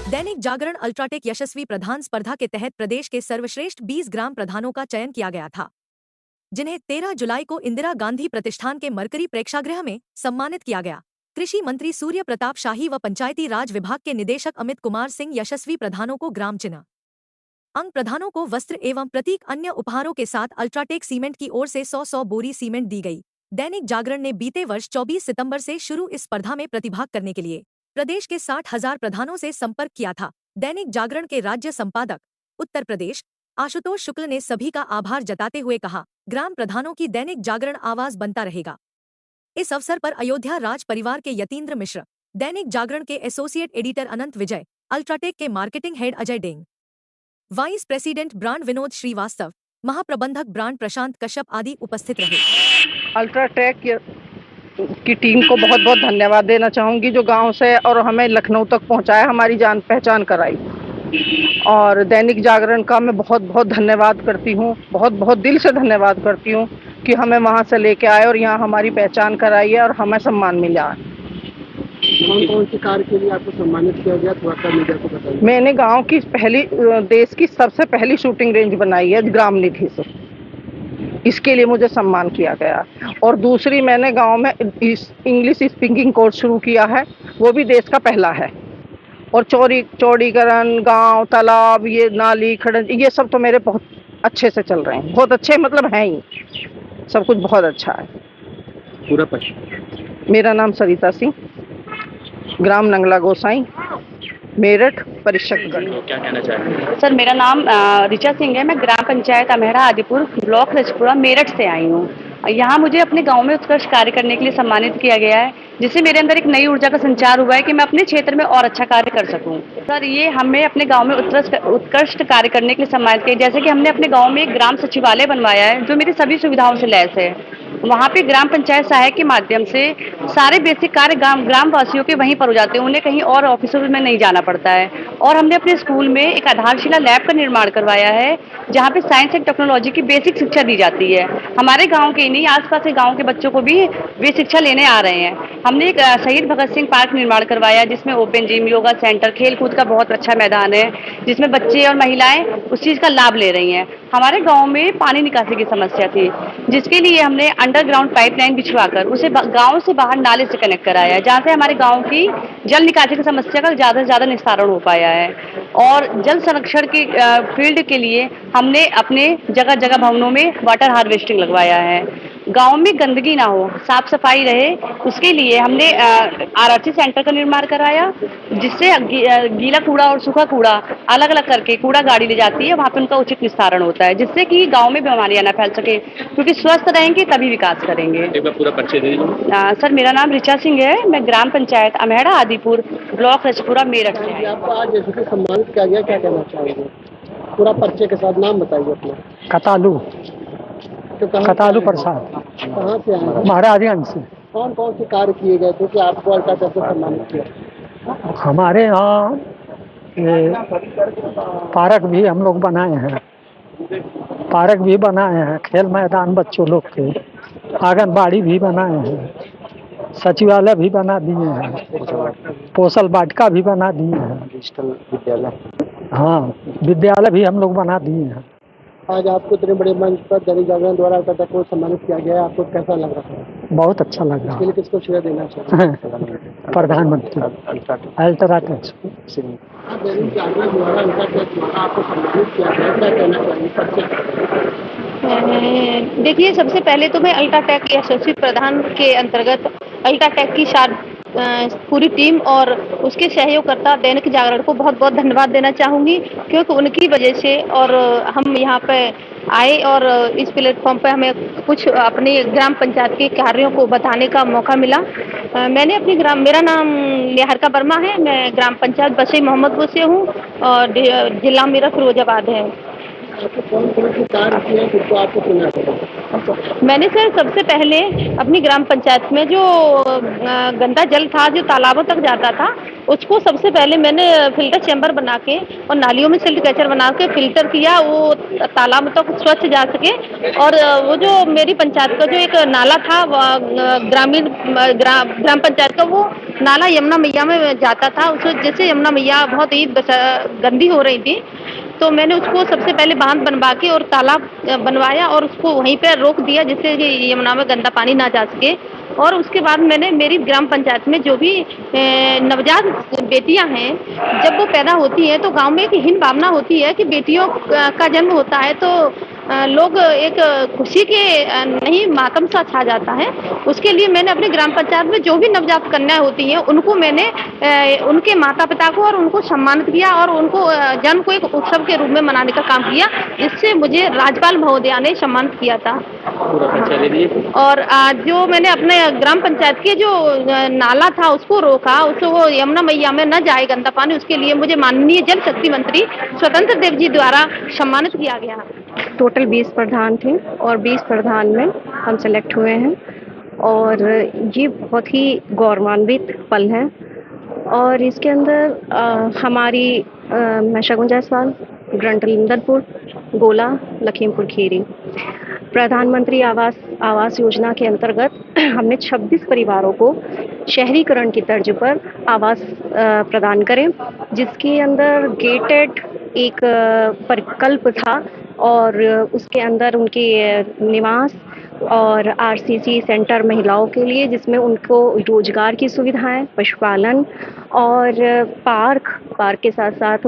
Dainik Jagran UltraTech यशस्वी प्रधान स्पर्धा के तहत प्रदेश के सर्वश्रेष्ठ 20 ग्राम प्रधानों का चयन किया गया था, जिन्हें 13 जुलाई को इंदिरा गांधी प्रतिष्ठान के मरकरी प्रेक्षागृह में सम्मानित किया गया। कृषि मंत्री सूर्य प्रताप शाही व पंचायती राज विभाग के निदेशक अमित कुमार सिंह यशस्वी प्रधानों को ग्राम चिन्ह, अंग प्रधानों को वस्त्र एवं प्रतीक अन्य उपहारों के साथ अल्ट्राटेक सीमेंट की ओर से 100 बोरी सीमेंट दी गई। दैनिक जागरण ने बीते वर्ष 24 सितंबर से शुरू इस स्पर्धा में प्रतिभाग करने के लिए प्रदेश के 60,000 प्रधानों से संपर्क किया था। दैनिक जागरण के राज्य संपादक उत्तर प्रदेश आशुतोष शुक्ल ने सभी का आभार जताते हुए कहा, ग्राम प्रधानों की दैनिक जागरण आवाज बनता रहेगा। इस अवसर पर अयोध्या राज परिवार के यतीन्द्र मिश्र, दैनिक जागरण के associate editor Anant Vijay, UltraTech के मार्केटिंग हेड अजय डेंग, vice president brand Vinod Shrivastava, महाप्रबंधक ब्रांड प्रशांत कश्यप आदि उपस्थित रहे। अल्ट्राटेक की टीम को बहुत बहुत धन्यवाद देना चाहूँगी, जो गांव से और हमें लखनऊ तक पहुंचाया, हमारी जान पहचान कराई। और दैनिक जागरण का मैं बहुत बहुत धन्यवाद करती हूँ, बहुत बहुत दिल से धन्यवाद करती हूँ कि हमें वहां से लेके आए और यहाँ हमारी पहचान कराई है और हमें सम्मान मिला। कौन कौन सी कार्य के लिए आपको सम्मानित किया गया, थोड़ा सा मीडिया को बताइए। मैंने गाँव की देश की सबसे पहली शूटिंग रेंज बनाई है ग्राम निधि से, इसके लिए मुझे सम्मान किया गया। और दूसरी, मैंने गांव में इंग्लिश स्पीकिंग कोर्स शुरू किया है, वो भी देश का पहला है। और चौड़ीकरण, गांव, तालाब, ये नाली, खड़न, ये सब तो मेरे बहुत अच्छे से चल रहे हैं। बहुत अच्छे मतलब हैं ही, सब कुछ बहुत अच्छा है। पूरा परिचय। मेरा नाम सरिता सिंह, ग्राम नंगला गोसाई, मेरठ परिषदगढ़। क्या कहना चाहेंगे? सर, मेरा नाम ऋचा सिंह है। मैं ग्राम पंचायत अमेहड़ा आदिपुर ब्लॉक रजपुरा मेरठ से आई हूँ। यहाँ मुझे अपने गांव में उत्कृष्ट कार्य करने के लिए सम्मानित किया गया है, जिससे मेरे अंदर एक नई ऊर्जा का संचार हुआ है कि मैं अपने क्षेत्र में और अच्छा कार्य कर सकूं। सर, ये हमें अपने गांव में उत्कृष्ट कार्य करने के लिए सम्मानित किया, जैसे कि हमने अपने गांव में एक ग्राम सचिवालय बनवाया है, जो मेरी सभी सुविधाओं से लैस है। वहाँ पे ग्राम पंचायत सहायक के माध्यम से सारे बेसिक कार्य ग्राम वासियों के वहीं पर हो जाते हैं, उन्हें कहीं और ऑफिसों में नहीं जाना पड़ता है। और हमने अपने स्कूल में एक आधारशिला लैब का निर्माण करवाया है, जहाँ पे साइंस एंड टेक्नोलॉजी की बेसिक शिक्षा दी जाती है। हमारे गांव के नहीं, आसपास के गांव के बच्चों को भी वे शिक्षा लेने आ रहे हैं। हमने एक शहीद भगत सिंह पार्क निर्माण करवाया, जिसमें ओपन जिम, योगा सेंटर, खेल कूद का बहुत अच्छा मैदान है, जिसमें बच्चे और महिलाएं उस चीज़ का लाभ ले रही हैं। हमारे गाँव में पानी निकासी की समस्या थी, जिसके लिए हमने अंडरग्राउंड पाइपलाइन बिछवाकर उसे गाँव से बाहर नाले से कनेक्ट कराया, जहाँ से हमारे गाँव की जल निकासी की समस्या का ज़्यादा से ज़्यादा निस्तारण हो पाया है। और जल संरक्षण की फील्ड के लिए हमने अपने जगह जगह भवनों में वाटर हार्वेस्टिंग लगवाया है। गांव में गंदगी ना हो, साफ सफाई रहे, उसके लिए हमने आरआरसी सेंटर का निर्माण कराया, जिससे गीला कूड़ा और सूखा कूड़ा अलग अलग करके कूड़ा गाड़ी ले जाती है, वहाँ पे उनका उचित निस्तारण होता है, जिससे कि गांव में बीमारियां ना फैल सके, क्योंकि स्वस्थ रहेंगे तभी विकास करेंगे। एक बार पूरा परिचय दे दीजिए। सर, मेरा नाम ऋचा सिंह है। मैं ग्राम पंचायत अमेहड़ा आदिपुर ब्लॉक रजपुरा मेरठ से आई। आपको आज जैसे कि सम्मानित किया गया, क्या कहना चाहेंगे? पूरा परिचय के साथ नाम बताइए अपना। कतालू प्रसाद। कहाँ से आए? महाराजगंज से। कौन कौन से कार्य किए गए थे कि आपको अल्ट्राटेक से सम्मानित किया? हमारे यहाँ ये पार्क भी हम लोग बनाए हैं, खेल मैदान बच्चों लोग के, आंगनबाड़ी भी बनाए हैं, सचिवालय भी बना दिए हैं, पोषण वाटिका भी बना दिए हैं, डिजिटल विद्यालय। हाँ, विद्यालय भी हम लोग बना दिए हैं। आज आपको इतने बड़े मंच पर दैनिक जागरण द्वारा अल्ट्राटेक को सम्मानित किया गया है, आपको कैसा लग रहा है? बहुत अच्छा लग रहा इसके है। लिए किसको श्रेय देना चाहिए? प्रधानमंत्री अल्ट्राटेक। दैनिक जागरण द्वारा अल्ट्राटेक द्वारा आपको सम्मानित किया गया, क्या कहना चाहिए? देखिए, सबसे पहले तो मैं अल्ट्राटेक यशस्वी प्रधान के अंतर्गत अल्ट्राटेक की पूरी टीम और उसके सहयोगकर्ता दैनिक जागरण को बहुत बहुत धन्यवाद देना चाहूँगी, क्योंकि उनकी वजह से और हम यहाँ पे आए और इस प्लेटफॉर्म पे हमें कुछ अपने ग्राम पंचायत के कार्यों को बताने का मौका मिला। मैंने मेरा नाम निहारिका वर्मा है। मैं ग्राम पंचायत बसई मोहम्मदपुर से हूँ और जिला मेरा फिरोजाबाद है। आपको कौन कौन सी कार्य किए हैं जिसको आपको सुना है? मैंने सर सबसे पहले अपनी ग्राम पंचायत में जो गंदा जल था जो तालाबों तक जाता था उसको सबसे पहले मैंने फिल्टर चैम्बर बना के और नालियों में सिल्ट कैचर बना के फिल्टर किया, वो तालाब तक स्वच्छ जा सके। और वो जो मेरी पंचायत का जो एक नाला था ग्रामीण ग्राम पंचायत का, वो नाला यमुना मैया में जाता था। उसको जैसे यमुना मैया बहुत ही गंदी हो रही थी तो मैंने उसको सबसे पहले बांध बनवा के और तालाब बनवाया और उसको वहीं पे रोक दिया जिससे कि यमुना में गंदा पानी ना जा सके। और उसके बाद मैंने मेरी ग्राम पंचायत में जो भी नवजात बेटियां हैं, जब वो पैदा होती हैं तो गांव में एक हीन भावना होती है कि बेटियों का जन्म होता है तो लोग एक खुशी के नहीं मातम सा छा जाता है। उसके लिए मैंने अपनी ग्राम पंचायत में जो भी नवजात कन्याएं होती हैं उनको मैंने उनके माता पिता को और उनको सम्मानित किया और उनको जन्म को एक उत्सव के रूप में मनाने का काम किया, जिससे मुझे राज्यपाल महोदया ने सम्मानित किया था। और जो मैंने अपने ग्राम पंचायत के जो नाला था उसको रोका, उसको यमुना मैया में न जाए गंदा पानी, उसके लिए मुझे माननीय जल शक्ति मंत्री स्वतंत्र देव जी द्वारा सम्मानित किया गया। टोटल 20 प्रधान थे और 20 प्रधान में हम सेलेक्ट हुए हैं और ये बहुत ही गौरवान्वित पल है। और इसके अंदर हमारी मैं शगुन जायसवाल, ग्रंटलिंदरपुर, गोला, लखीमपुर खीरी प्रधानमंत्री आवास योजना के अंतर्गत हमने 26 परिवारों को शहरीकरण की तर्ज पर आवास प्रदान करें, जिसके अंदर गेटेड एक प्रकल्प था और उसके अंदर उनके निवास और आरसीसी सेंटर महिलाओं के लिए, जिसमें उनको रोजगार की सुविधाएं, पशुपालन और पार्क के साथ साथ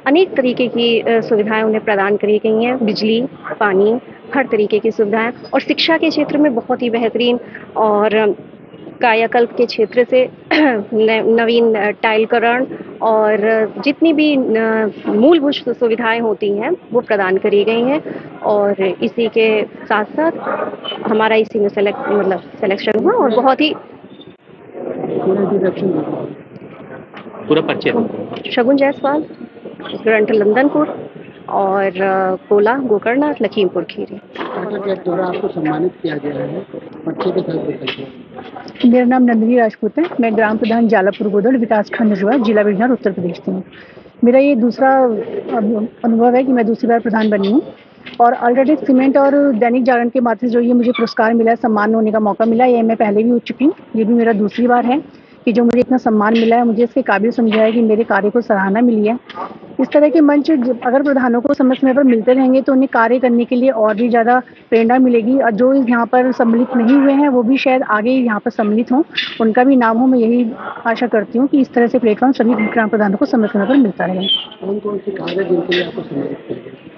अनेक तरीके की सुविधाएं उन्हें प्रदान करी गई हैं। बिजली, पानी, हर तरीके की सुविधाएं। और शिक्षा के क्षेत्र में बहुत ही बेहतरीन और कायाकल्प के क्षेत्र से नवीन टाइलकरण और जितनी भी मूलभूत सुविधाएं होती हैं वो प्रदान करी गई हैं। और इसी के साथ साथ हमारा इसी में सिलेक्शन हुआ और बहुत ही पूरा परिचय। शगुन जायसवाल, ग्रंटलिंदरपुर और कोला, गोकर्ण, लखीमपुर खीरी। के द्वारा आपको सम्मानित किया गया है, बच्चे के साथ बताइए। मेरा नाम नंदिनी राजपूत है। मैं ग्राम प्रधान जालापुर गोदड़ विकासखंड जो है जिला बिजनौर उत्तर प्रदेश से हूँ। मेरा ये दूसरा अनुभव है कि मैं दूसरी बार प्रधान बनी हूँ और अल्ट्राटेक सीमेंट और दैनिक जागरण के माध्यम से जो ये मुझे पुरस्कार मिला है, सम्मान होने का मौका मिला, ये मैं पहले भी हो चुकी हूँ। ये भी मेरा दूसरी बार है कि जो मुझे इतना सम्मान मिला है। मुझे इसके काबिल समझा है कि मेरे कार्य को सराहना मिली है। इस तरह के मंच अगर प्रधानों को समय समय पर मिलते रहेंगे तो उन्हें कार्य करने के लिए और भी ज़्यादा प्रेरणा मिलेगी और जो यहाँ पर सम्मिलित नहीं हुए हैं वो भी शायद आगे यहाँ पर सम्मिलित हों, उनका भी नाम हो। मैं यही आशा करती हूँ कि इस तरह से प्लेटफॉर्म सभी ग्राम प्रधानों को समय समय पर मिलता रहे। कौन कौन से कार्य जिनके लिए आपको सम्मानित किया गया?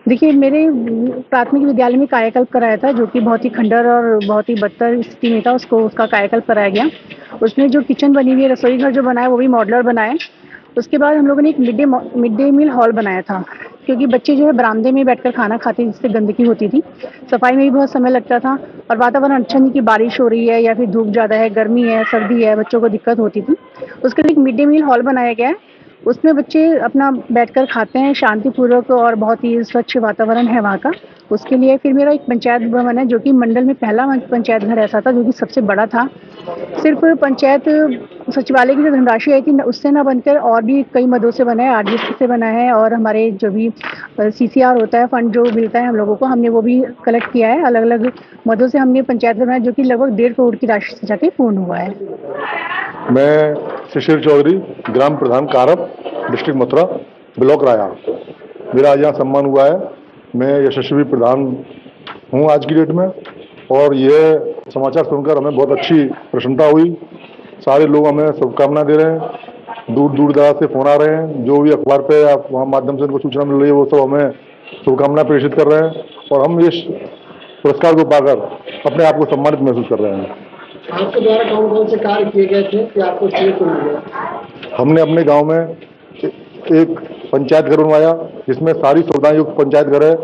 देखिए, मेरे प्राथमिक विद्यालय में कायाकल्प कराया था जो कि बहुत ही खंडर और बहुत ही बदतर स्थिति में था, उसका कायाकल्प कराया गया। उसमें जो किचन बनी हुई है, रसोई घर जो बनाया वो भी मॉडलर बनाया। उसके बाद हम लोगों ने एक मिड डे मील हॉल बनाया था, क्योंकि बच्चे जो है बरामदे में बैठकर खाना खाते हैं जिससे गंदगी होती थी। सफाई में भी बहुत समय लगता था और वातावरण अच्छा नहीं कि बारिश हो रही है या फिर धूप ज़्यादा है, गर्मी है, सर्दी है, बच्चों को दिक्कत होती थी। उसके लिए एक मिड डे मील हॉल बनाया गया है। उसमें बच्चे अपना बैठकर खाते हैं शांतिपूर्वक और बहुत ही स्वच्छ वातावरण है वहाँ का। उसके लिए फिर मेरा एक पंचायत भवन है जो कि मंडल में पहला पंचायत घर ऐसा था जो कि सबसे बड़ा था। सिर्फ पंचायत सचिवालय की जो धनराशि आई थी उससे ना बनकर और भी कई मदों से बना है, आरडीएस से बना है और हमारे जो भी सीसीआर होता है, फंड जो मिलता है हम लोगों को, हमने वो भी कलेक्ट किया है। अलग अलग मदों से हमने पंचायत बनाया जो कि लगभग 1.5 करोड़ की राशि से जाके पूर्ण हुआ है। मैं शिशिर चौधरी, ग्राम प्रधान कारप, डिस्ट्रिक्ट मथुरा, ब्लॉक राया। मेरा आज यहाँ सम्मान हुआ है। मैं यशस्वी प्रधान हूँ आज की डेट में और यह समाचार सुनकर हमें बहुत अच्छी प्रसन्नता हुई। सारे लोग हमें शुभकामना दे रहे हैं, दूर दूर दराज से फ़ोन आ रहे हैं, जो भी अखबार पे या वहाँ माध्यम से उनको सूचना मिल रही है वो सब हमें शुभकामना प्रेषित कर रहे हैं और हम इस पुरस्कार को पाकर अपने आप को सम्मानित महसूस कर रहे हैं। आपके द्वारा कौन कौन से कार्य किए गए थे कि आपको श्रेय मिल गया? हमने अपने गांव में एक पंचायत घर बनवाया जिसमें सारी सुविधाएं युक्त पंचायत घर है।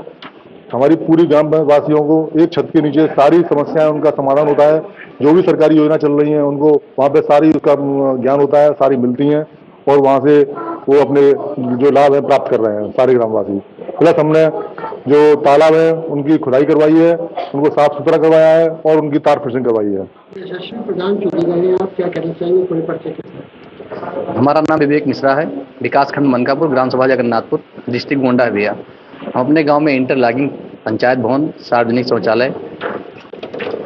हमारी पूरी ग्राम वासियों को एक छत के नीचे सारी समस्याएं उनका समाधान होता है। जो भी सरकारी योजना चल रही हैं उनको वहाँ पे सारी उसका ज्ञान होता है, सारी मिलती हैं और वहाँ से वो अपने जो लाभ है प्राप्त कर रहे हैं सारे ग्रामवासी। प्लस हमने जो तालाब है उनकी खुदाई करवाई है, उनको साफ सुथरा करवाया है और उनकी तार फिशिंग करवाई है। यशस्वी प्रधान चुने गए हैं, आप क्या कहना चाहेंगे पूरे परिचय के साथ? हमारा नाम विवेक मिश्रा है, विकासखंड मनकापुर, ग्राम सभा जगन्नाथपुर, डिस्ट्रिक्ट गोंडा है भैया। हम अपने गांव में इंटरलॉकिंग पंचायत भवन, सार्वजनिक शौचालय,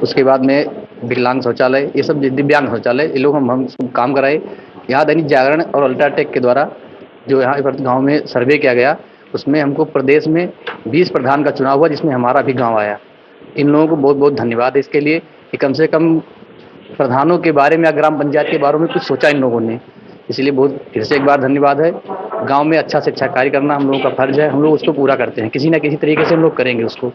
उसके बाद में विकलांग शौचालय, ये सब दिव्यांग शौचालय, ये लोग हम काम कराए। यहाँ दैनिक जागरण और अल्ट्राटेक के द्वारा जो यहाँ पर गाँव में सर्वे किया गया, उसमें हमको प्रदेश में 20 प्रधान का चुनाव हुआ, जिसमें हमारा भी गाँव आया। इन लोगों को बहुत बहुत धन्यवाद है इसके लिए कि कम से कम प्रधानों के बारे में या ग्राम पंचायत के बारे में कुछ सोचा इन लोगों ने, इसलिए बहुत फिर से एक बार धन्यवाद है। गांव में अच्छा से अच्छा कार्य करना हम लोगों का फर्ज है, हम लोग उसको पूरा करते हैं, किसी न किसी तरीके से हम लोग करेंगे उसको।